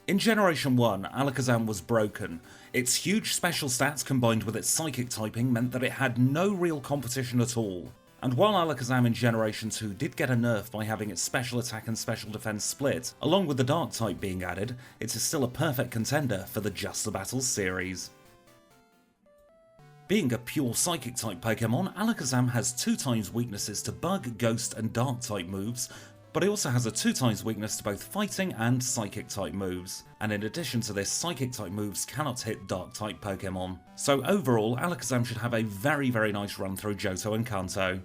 In Generation 1, Alakazam was broken. Its huge special stats combined with its psychic typing meant that it had no real competition at all. And while Alakazam in Generation 2 did get a nerf by having its special attack and special defense split, along with the dark type being added, it is still a perfect contender for the Just the Battles series. Being a pure psychic type Pokemon, Alakazam has 2x weaknesses to bug, ghost and dark type moves, but it also has a 2x weakness to both fighting and psychic type moves. And in addition to this, psychic type moves cannot hit dark type Pokemon. So overall, Alakazam should have a very nice run through Johto and Kanto.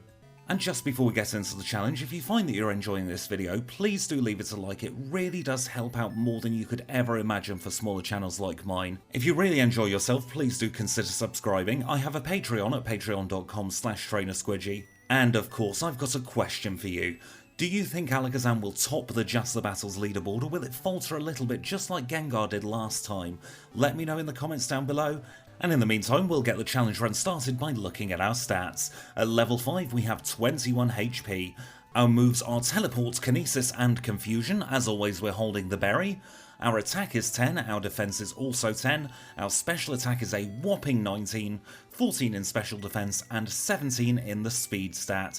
And just before we get into the challenge, if you find that you're enjoying this video, please do leave it a like. It really does help out more than you could ever imagine for smaller channels like mine. If you really enjoy yourself, please do consider subscribing. I have a Patreon at patreon.com/trainersquidgy. And of course, I've got a question for you. Do you think Alakazam will top the Just the Battles leaderboard, or will it falter a little bit just like Gengar did last time? Let me know in the comments down below. And in the meantime, we'll get the challenge run started by looking at our stats. At level 5 we have 21 HP. Our moves are Teleport, Kinesis and Confusion. As always, we're holding the berry. Our attack is 10, our defense is also 10, our special attack is a whopping 19, 14 in special defense and 17 in the speed stat.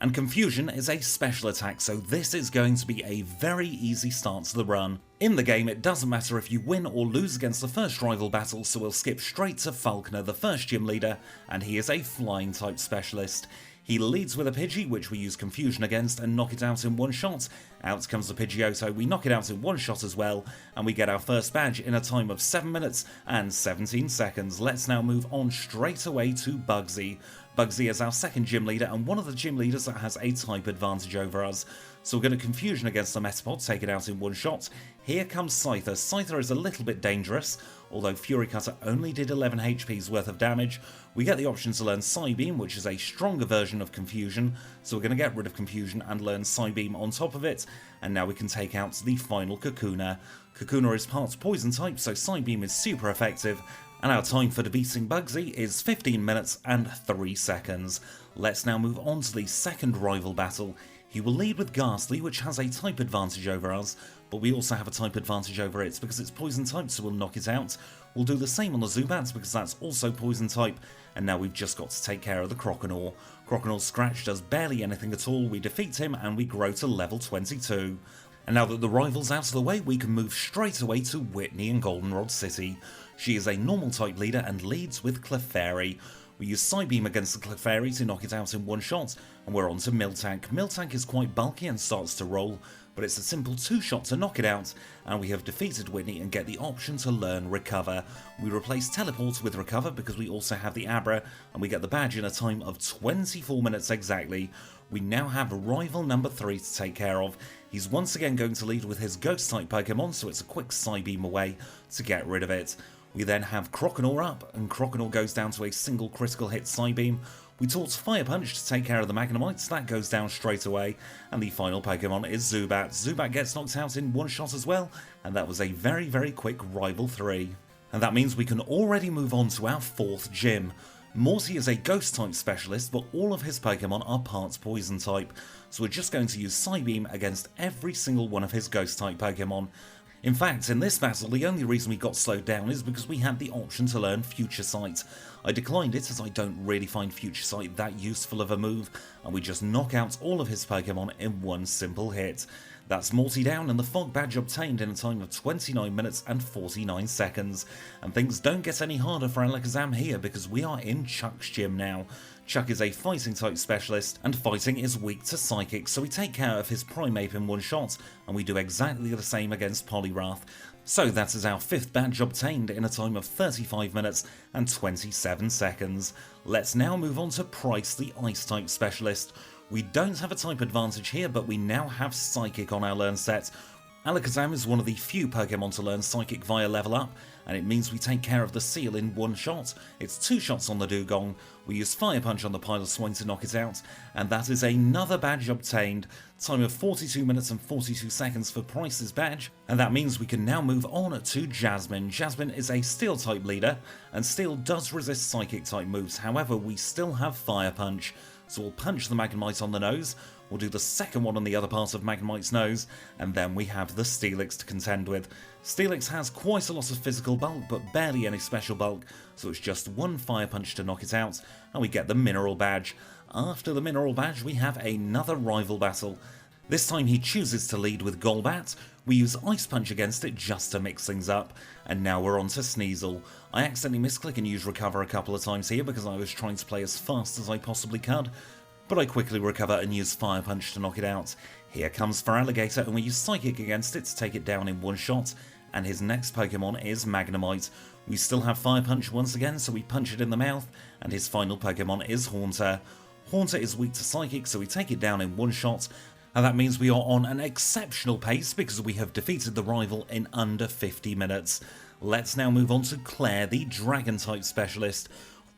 And Confusion is a special attack, so this is going to be a very easy start to the run. In the game, it doesn't matter if you win or lose against the first rival battle, so we'll skip straight to Falconer, the first gym leader, and he is a flying type specialist. He leads with a Pidgey, which we use Confusion against and knock it out in one shot. Out comes the Pidgeotto, we knock it out in one shot as well, and we get our first badge in a time of 7 minutes and 17 seconds. Let's now move on straight away to Bugsy. Bugsy is our second gym leader and one of the gym leaders that has a type advantage over us. So we're going to Confusion against the Metapod, take it out in one shot. Here comes Scyther. Scyther is a little bit dangerous, although Fury Cutter only did 11 HP's worth of damage. We get the option to learn Psybeam, which is a stronger version of Confusion, so we're going to get rid of Confusion and learn Psybeam on top of it, and now we can take out the final Kakuna. Kakuna is part Poison type, so Psybeam is super effective, and our time for defeating Bugsy is 15 minutes and 3 seconds. Let's now move on to the second rival battle. He will lead with Ghastly, which has a type advantage over us, but we also have a type advantage over it because it's poison type, so we'll knock it out. We'll do the same on the Zubat because that's also poison type, and now we've just got to take care of the Croconaw. Crocodile Scratch does barely anything at all, we defeat him and we grow to level 22. And now that the rival's out of the way, we can move straight away to Whitney in Goldenrod City. She is a normal type leader and leads with Clefairy. We use Psybeam against the Clefairy to knock it out in one shot, and we're on to Miltank. Miltank is quite bulky and starts to roll, but it's a simple 2-shot to knock it out, and we have defeated Whitney and get the option to learn Recover. We replace Teleport with Recover because we also have the Abra, and we get the badge in a time of 24 minutes exactly. We now have rival number 3 to take care of. He's once again going to lead with his Ghost-type Pokemon, so it's a quick Psybeam away to get rid of it. We then have Croconaw up, and Croconaw goes down to a single critical hit Psybeam. We taught Fire Punch to take care of the Magnemites, that goes down straight away, and the final Pokemon is Zubat. Zubat gets knocked out in one shot as well, and that was a very quick rival 3. And that means we can already move on to our fourth gym. Morty is a Ghost type specialist, but all of his Pokemon are parts Poison type, so we're just going to use Psybeam against every single one of his Ghost type Pokemon. In fact, in this battle, the only reason we got slowed down is because we had the option to learn Future Sight. I declined it as I don't really find Future Sight that useful of a move, and we just knock out all of his Pokemon in one simple hit. That's Morty down and the Fog Badge obtained in a time of 29 minutes and 49 seconds. And things don't get any harder for Alakazam here because we are in Chuck's gym now. Chuck is a fighting type specialist, and fighting is weak to psychic, so we take care of his Primeape in one shot, and we do exactly the same against Poliwrath. So that is our 5th badge obtained in a time of 35 minutes and 27 seconds. Let's now move on to Price, the ice type specialist. We don't have a type advantage here, but we now have Psychic on our learn set. Alakazam is one of the few Pokemon to learn Psychic via level up, and it means we take care of the Seal in one shot. It's 2 shots on the Dugong, we use Fire Punch on the Piloswine to knock it out, and that is another badge obtained. Time of 42 minutes and 42 seconds for Price's badge, and that means we can now move on to Jasmine. Jasmine is a Steel type leader, and Steel does resist Psychic type moves, however we still have Fire Punch. So we'll punch the Magnemite on the nose, we'll do the second one on the other part of Magnemite's nose, and then we have the Steelix to contend with. Steelix has quite a lot of physical bulk, but barely any special bulk, so it's just one fire punch to knock it out, and we get the Mineral Badge. After the Mineral Badge, we have another rival battle. This time he chooses to lead with Golbat. We use Ice Punch against it just to mix things up, and now we're on to Sneasel. I accidentally misclick and use Recover a couple of times here because I was trying to play as fast as I possibly could, but I quickly recover and use Fire Punch to knock it out. Here comes Feraligatr, and we use Psychic against it to take it down in one shot, and his next Pokemon is Magnemite. We still have Fire Punch once again, so we punch it in the mouth, and his final Pokemon is Haunter. Haunter is weak to Psychic, so we take it down in one shot, and that means we are on an exceptional pace because we have defeated the rival in under 50 minutes. Let's now move on to Claire, the Dragon-type specialist.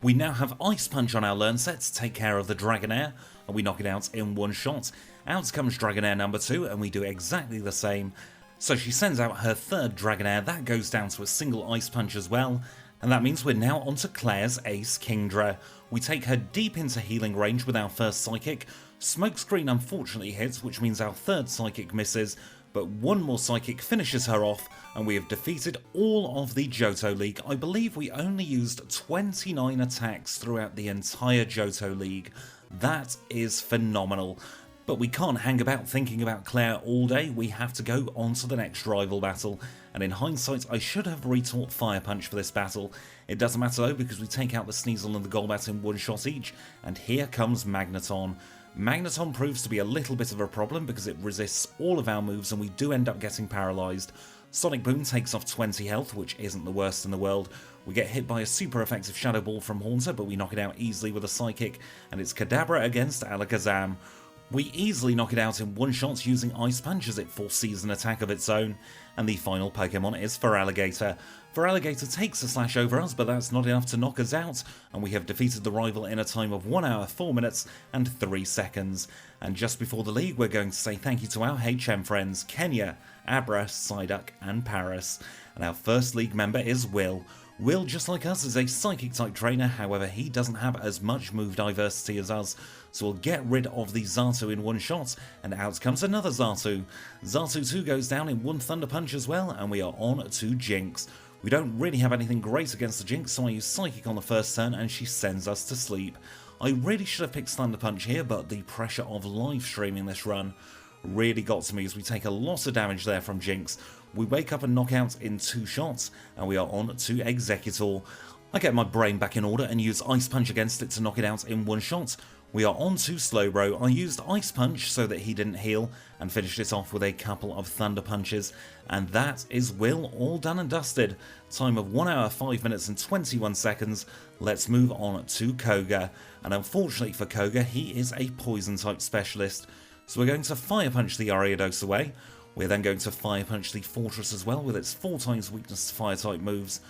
We now have Ice Punch on our learn set to take care of the Dragonair, and we knock it out in one shot. Out comes Dragonair number 2, and we do exactly the same. So she sends out her third Dragonair, that goes down to a single Ice Punch as well, and that means we're now on to Claire's Ace Kingdra. We take her deep into healing range with our first Psychic. Smokescreen unfortunately hits, which means our third Psychic misses, but one more Psychic finishes her off, and we have defeated all of the Johto League. I believe we only used 29 attacks throughout the entire Johto League. That is phenomenal. But we can't hang about thinking about Claire all day, we have to go on to the next rival battle, and in hindsight I should have retaught Fire Punch for this battle. It doesn't matter though because we take out the Sneasel and the Golbat in one shot each, and here comes Magneton. Magneton proves to be a little bit of a problem because it resists all of our moves and we do end up getting paralysed. Sonic Boom takes off 20 health, which isn't the worst in the world. We get hit by a super effective Shadow Ball from Haunter, but we knock it out easily with a Psychic, and it's Kadabra against Alakazam. We easily knock it out in one shot using Ice Punch as it foresees an attack of its own, and the final Pokemon is Feraligatr. Feraligatr takes a slash over us, but that's not enough to knock us out, and we have defeated the rival in a time of 1 hour, 4 minutes, and 3 seconds. And just before the league, we're going to say thank you to our HM friends, Kenya, Abra, Psyduck, and Paris. And our first league member is Will. Will, just like us, is a Psychic-type trainer, however he doesn't have as much move diversity as us, so we'll get rid of the Xatu in one shot, and out comes another Xatu. Xatu 2 goes down in one Thunder Punch as well, and we are on to Jinx. We don't really have anything great against the Jinx, so I use Psychic on the first turn, and she sends us to sleep. I really should have picked Thunder Punch here, but the pressure of live streaming this run really got to me as we take a lot of damage there from Jinx. We wake up and knock out in 2 shots, and we are on to Executor. I get my brain back in order and use Ice Punch against it to knock it out in one shot. We are on to Slowbro. I used Ice Punch so that he didn't heal, and finished it off with a couple of Thunder Punches, and that is Will all done and dusted. Time of 1 hour, 5 minutes and 21 seconds. Let's move on to Koga, and unfortunately for Koga, he is a Poison type specialist. So we're going to Fire Punch the Ariados away. We're then going to Fire Punch the Fortress as well with its 4 times weakness to Fire type moves.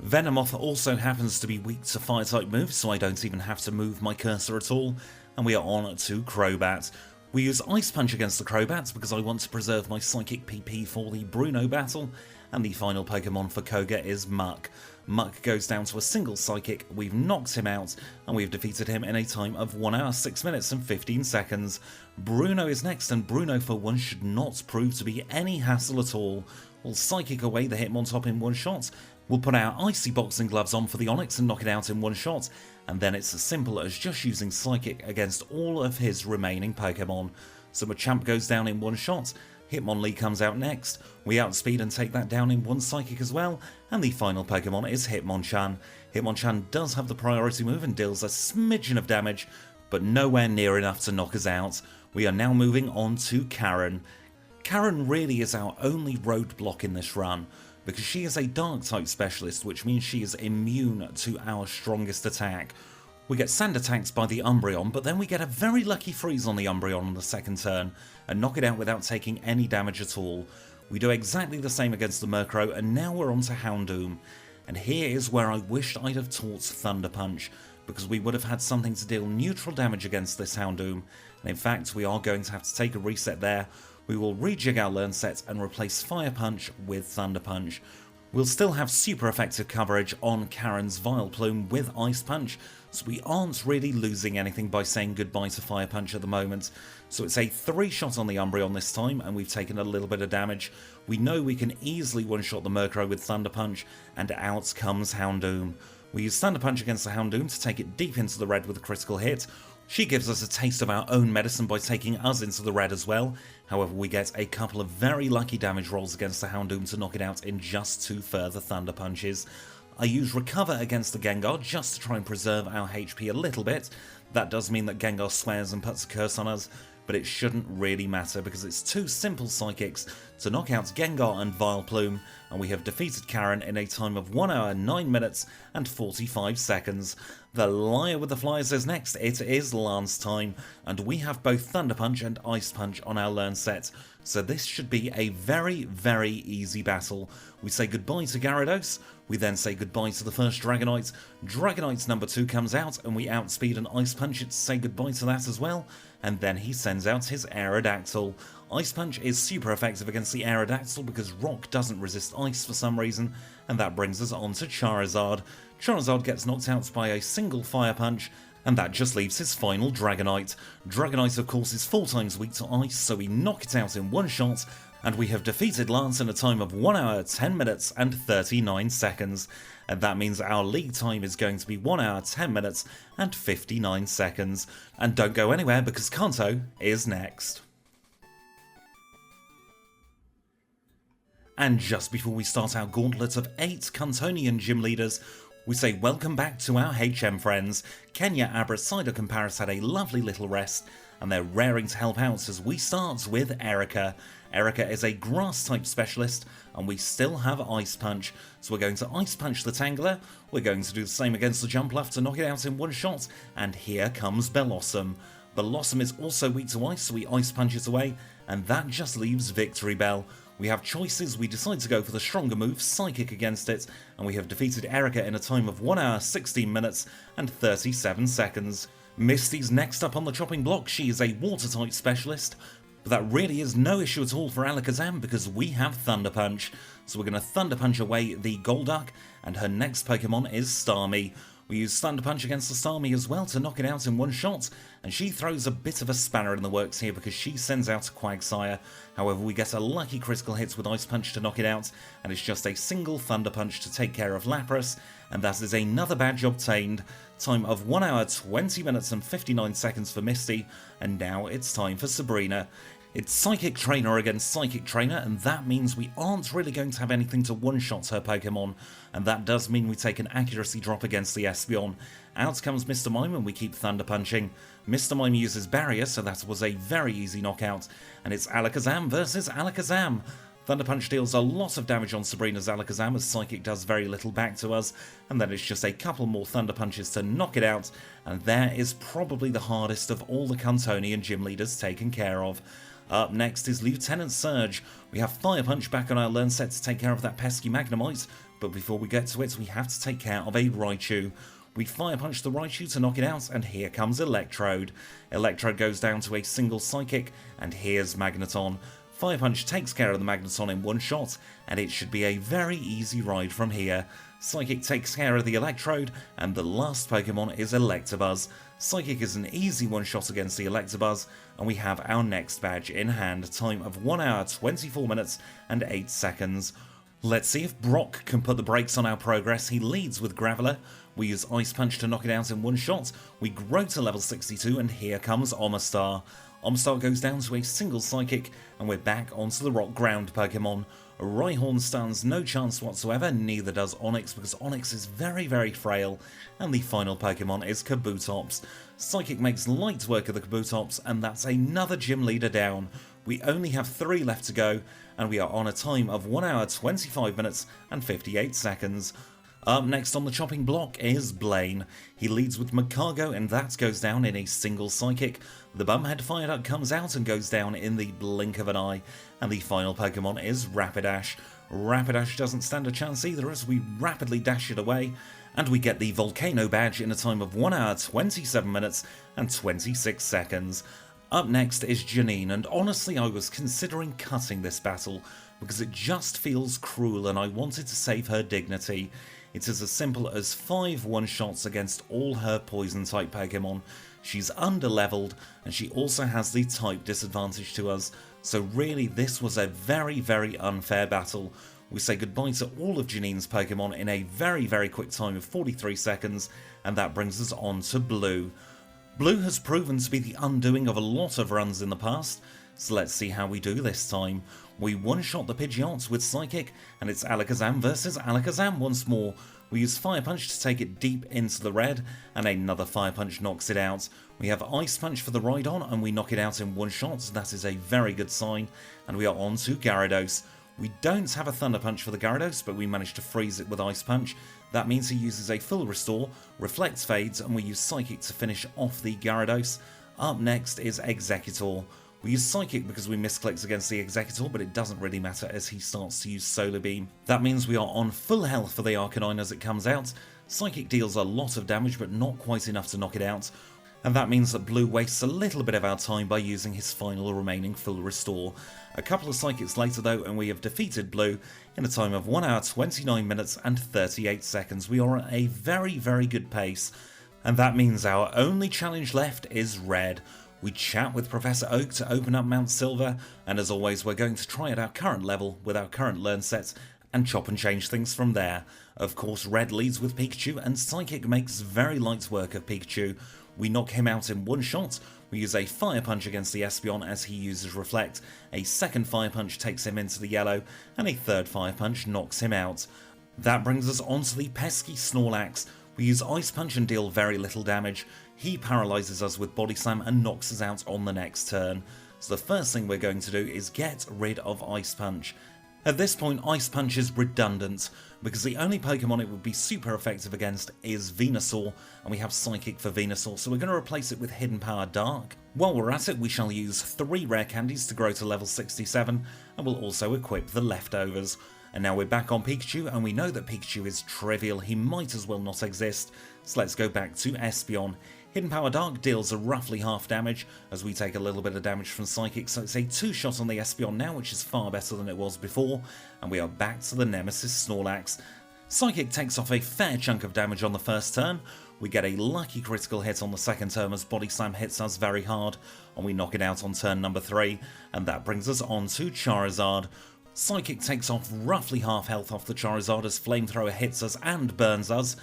Venomoth also happens to be weak to Fire type moves, so I don't even have to move my cursor at all. And we are on to Crobat. We use Ice Punch against the Crobats because I want to preserve my Psychic PP for the Bruno battle. And the final Pokemon for Koga is Muck. Muck goes down to a single Psychic, we've knocked him out, and we've defeated him in a time of 1 hour, 6 minutes and 15 seconds. Bruno is next, and Bruno for once should not prove to be any hassle at all. We'll Psychic away the Hitmontop in one shot, we'll put our Icy Boxing Gloves on for the Onix and knock it out in one shot, and then it's as simple as just using Psychic against all of his remaining Pokemon. So Machamp goes down in one shot, Hitmonlee comes out next, we outspeed and take that down in one Psychic as well, and the final Pokemon is Hitmonchan. Hitmonchan does have the priority move and deals a smidgen of damage, but nowhere near enough to knock us out. We are now moving on to Karen. Karen really is our only roadblock in this run, because she is a Dark-type specialist, which means she is immune to our strongest attack. We get sand attacked by the Umbreon, but then we get a very lucky freeze on the Umbreon on the second turn, and knock it out without taking any damage at all. We do exactly the same against the Murkrow, and now we're on to Houndoom. And here is where I wished I'd have taught Thunder Punch, because we would have had something to deal neutral damage against this Houndoom, and in fact we are going to have to take a reset there. We will rejig our learn set and replace Fire Punch with Thunder Punch. We'll still have super effective coverage on Karen's Vileplume with Ice Punch, so we aren't really losing anything by saying goodbye to Fire Punch at the moment. So it's a 3-shot on the Umbreon this time, and we've taken a little bit of damage. We know we can easily one-shot the Murkrow with Thunder Punch, and out comes Houndoom. We use Thunder Punch against the Houndoom to take it deep into the red with a critical hit. She gives us a taste of our own medicine by taking us into the red as well. However, we get a couple of very lucky damage rolls against the Houndoom to knock it out in just 2 further Thunder Punches. I use Recover against the Gengar just to try and preserve our HP a little bit. That does mean that Gengar swears and puts a curse on us, but it shouldn't really matter because it's 2 simple Psychics to knock out Gengar and Vileplume, and we have defeated Karen in a time of 1 hour, 9 minutes and 45 seconds. The Liar with the Flyers is next. It is Lance time, and we have both Thunder Punch and Ice Punch on our learn set, so this should be a very, very easy battle. We say goodbye to Gyarados, we then say goodbye to the first Dragonite. Dragonite's number 2 comes out, and we outspeed an Ice Punch it to say goodbye to that as well, and then he sends out his Aerodactyl. Ice Punch is super effective against the Aerodactyl because Rock doesn't resist Ice for some reason, and that brings us on to Charizard. Charizard gets knocked out by a single Fire Punch, and that just leaves his final Dragonite. Dragonite of course is 4 times weak to Ice, so we knock it out in 1 shot, and we have defeated Lance in a time of 1 hour, 10 minutes and 39 seconds. And that means our league time is going to be 1 hour, 10 minutes and 59 seconds. And don't go anywhere because Kanto is next. And just before we start our gauntlet of 8 Kantonian gym leaders, we say welcome back to our HM friends. Kenya, Abra, Psyduck and Paris had a lovely little rest, and they're raring to help out as we start with Erica. Erica is a grass-type specialist, and we still have Ice Punch, so we're going to Ice Punch the Tangler, we're going to do the same against the Jumpluff to knock it out in 1 shot, and here comes Bellossom. Bellossom is also weak to Ice, so we Ice Punch it away, and that just leaves Victory Bell. We have choices, we decide to go for the stronger move, Psychic against it, and we have defeated Erica in a time of 1 hour, 16 minutes and 37 seconds. Misty's next up on the chopping block. She is a water-type specialist, but that really is no issue at all for Alakazam because we have Thunder Punch. So we're going to Thunder Punch away the Golduck, and her next Pokemon is Starmie. We use Thunder Punch against the Starmie as well to knock it out in 1 shot, and she throws a bit of a spanner in the works here because she sends out a Quagsire. However, we get a lucky critical hit with Ice Punch to knock it out, and it's just a single Thunder Punch to take care of Lapras, and that is another badge obtained. Time of 1 hour, 20 minutes and 59 seconds for Misty, and now it's time for Sabrina. It's Psychic Trainer against Psychic Trainer, and that means we aren't really going to have anything to one-shot her Pokemon, and that does mean we take an accuracy drop against the Espeon. Out comes Mr. Mime and we keep Thunder Punching. Mr. Mime uses Barrier, so that was a very easy knockout, and it's Alakazam versus Alakazam. Thunder Punch deals a lot of damage on Sabrina's Alakazam as Psychic does very little back to us, and then it's just a couple more Thunder Punches to knock it out, and there is probably the hardest of all the Kantonian gym leaders taken care of. Up next is Lieutenant Surge. We have Fire Punch back on our learn set to take care of that pesky Magnemite, but before we get to it we have to take care of a Raichu. We Fire Punch the Raichu to knock it out, and here comes Electrode. Electrode goes down to a single Psychic, and here's Magneton. Fire Punch takes care of the Magneton in 1 shot, and it should be a very easy ride from here. Psychic takes care of the Electrode, and the last Pokemon is Electabuzz. Psychic is an easy 1-shot against the Electabuzz, and we have our next badge in hand, time of 1 hour, 24 minutes and 8 seconds. Let's see if Brock can put the brakes on our progress. He leads with Graveler. We use Ice Punch to knock it out in 1 shot. We grow to level 62, and here comes Omastar. Omastar goes down to a single Psychic, and we're back onto the Rock Ground Pokemon. Rhyhorn stands no chance whatsoever, neither does Onix because Onix is very, very frail, and the final Pokemon is Kabutops. Psychic makes light work of the Kabutops, and that's another gym leader down. We only have 3 left to go, and we are on a time of 1 hour, 25 minutes and 58 seconds. Up next on the chopping block is Blaine. He leads with Magcargo, and that goes down in a single Psychic. The Bumhead Fireduck comes out and goes down in the blink of an eye, and the final Pokemon is Rapidash. Rapidash doesn't stand a chance either as we rapidly dash it away, and we get the Volcano badge in a time of 1 hour, 27 minutes and 26 seconds. Up next is Janine, and honestly I was considering cutting this battle, because it just feels cruel and I wanted to save her dignity. It is as simple as 5 one-shots against all her poison type Pokemon. She's under-leveled and she also has the type disadvantage to us, so really this was a very, very unfair battle. We say goodbye to all of Janine's Pokemon in a very, very quick time of 43 seconds, and that brings us on to Blue. Blue has proven to be the undoing of a lot of runs in the past, so let's see how we do this time. We one-shot the Pidgeot with Psychic, and it's Alakazam versus Alakazam once more. We use Fire Punch to take it deep into the red, and another Fire Punch knocks it out. We have Ice Punch for the Rhydon, and we knock it out in one shot, so that is a very good sign, and we are on to Gyarados. We don't have a Thunder Punch for the Gyarados, but we managed to freeze it with Ice Punch. That means he uses a full restore, Reflects fades, and we use Psychic to finish off the Gyarados. Up next is Executor. We use Psychic because we misclicks against the Executor, but it doesn't really matter as he starts to use Solar Beam. That means we are on full health for the Arcanine as it comes out. Psychic deals a lot of damage, but not quite enough to knock it out. And that means that Blue wastes a little bit of our time by using his final remaining full restore. A couple of Psychics later though, and we have defeated Blue in a time of 1 hour 29 minutes and 38 seconds. We are at a very, very good pace. And that means our only challenge left is Red. We chat with Professor Oak to open up Mount Silver, and as always we're going to try at our current level with our current learn sets and chop and change things from there. Of course Red leads with Pikachu, and Psychic makes very light work of Pikachu. We knock him out in one shot, we use a Fire Punch against the Espeon as he uses Reflect, a second Fire Punch takes him into the yellow, and a third Fire Punch knocks him out. That brings us onto the pesky Snorlax. We use Ice Punch and deal very little damage. He paralyses us with Body Slam and knocks us out on the next turn. So the first thing we're going to do is get rid of Ice Punch. At this point Ice Punch is redundant, because the only Pokemon it would be super effective against is Venusaur, and we have Psychic for Venusaur, so we're going to replace it with Hidden Power Dark. While we're at it, we shall use 3 rare candies to grow to level 67, and we'll also equip the leftovers. And now we're back on Pikachu, and we know that Pikachu is trivial, he might as well not exist, so let's go back to Espeon. Hidden Power Dark deals a roughly half damage, as we take a little bit of damage from Psychic, so it's a 2-shot on the Espeon now, which is far better than it was before, and we are back to the Nemesis Snorlax. Psychic takes off a fair chunk of damage on the first turn, we get a lucky critical hit on the second turn as Body Slam hits us very hard, and we knock it out on turn number 3, and that brings us on to Charizard. Psychic takes off roughly half health off the Charizard as Flamethrower hits us and burns us.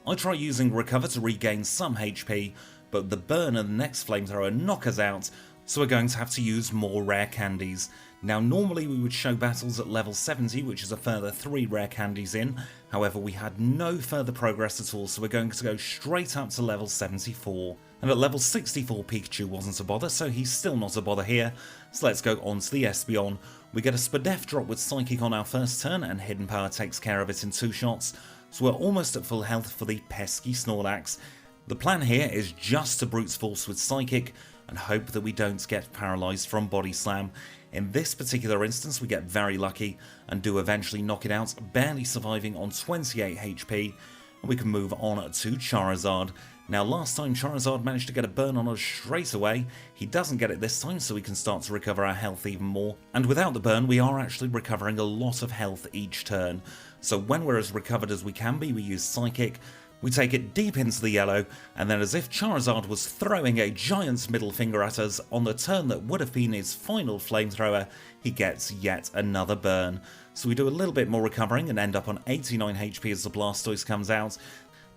I try using Recover to regain some HP, but the burn and the next Flamethrower knock us out, so we're going to have to use more rare candies. Now normally we would show battles at level 70, which is a further 3 rare candies in, however we had no further progress at all, so we're going to go straight up to level 74. And at level 64 Pikachu wasn't a bother, so he's still not a bother here, so let's go on to the Espeon. We get a Spadef drop with Psychic on our first turn, and Hidden Power takes care of it in 2 shots. So we're almost at full health for the pesky Snorlax. The plan here is just to brute force with Psychic and hope that we don't get paralysed from Body Slam. In this particular instance we get very lucky and do eventually knock it out, barely surviving on 28 HP, and we can move on to Charizard. Now last time Charizard managed to get a burn on us straight away, he doesn't get it this time, so we can start to recover our health even more, and without the burn we are actually recovering a lot of health each turn. So when we're as recovered as we can be, we use Psychic, we take it deep into the yellow, and then as if Charizard was throwing a giant's middle finger at us, on the turn that would have been his final Flamethrower, he gets yet another burn. So we do a little bit more recovering and end up on 89 HP as the Blastoise comes out.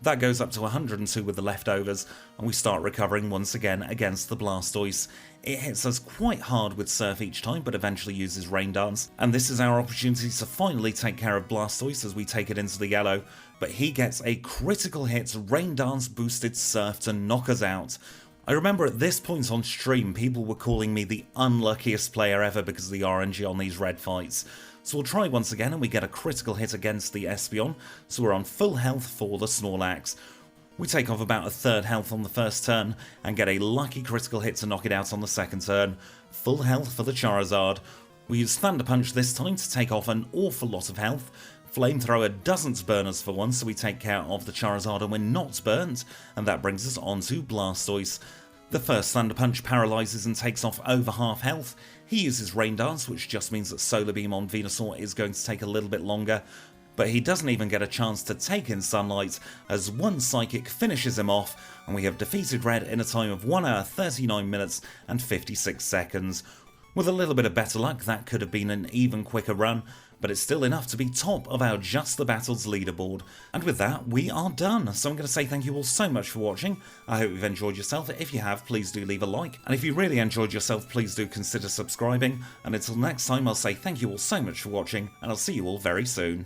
That goes up to 102 with the leftovers, and we start recovering once again against the Blastoise. It hits us quite hard with Surf each time, but eventually uses Rain Dance, and this is our opportunity to finally take care of Blastoise as we take it into the yellow, but he gets a critical hit Rain Dance boosted Surf to knock us out. I remember at this point on stream people were calling me the unluckiest player ever because of the RNG on these red fights. So we'll try once again and we get a critical hit against the Espeon, so we're on full health for the Snorlax. We take off about a third health on the first turn and get a lucky critical hit to knock it out on the second turn. Full health for the Charizard. We use Thunder Punch this time to take off an awful lot of health. Flamethrower doesn't burn us for once, so we take care of the Charizard and we're not burnt, and that brings us on to Blastoise. The first Thunder Punch paralyses and takes off over half health. He uses Rain Dance, which just means that Solar Beam on Venusaur is going to take a little bit longer, but he doesn't even get a chance to take in Sunlight as one Psychic finishes him off, and we have defeated Red in a time of 1 hour 39 minutes and 56 seconds. With a little bit of better luck, that could have been an even quicker run, but it's still enough to be top of our Just the Battles leaderboard. And with that, we are done. So I'm going to say thank you all so much for watching. I hope you've enjoyed yourself. If you have, please do leave a like. And if you really enjoyed yourself, please do consider subscribing. And until next time, I'll say thank you all so much for watching, and I'll see you all very soon.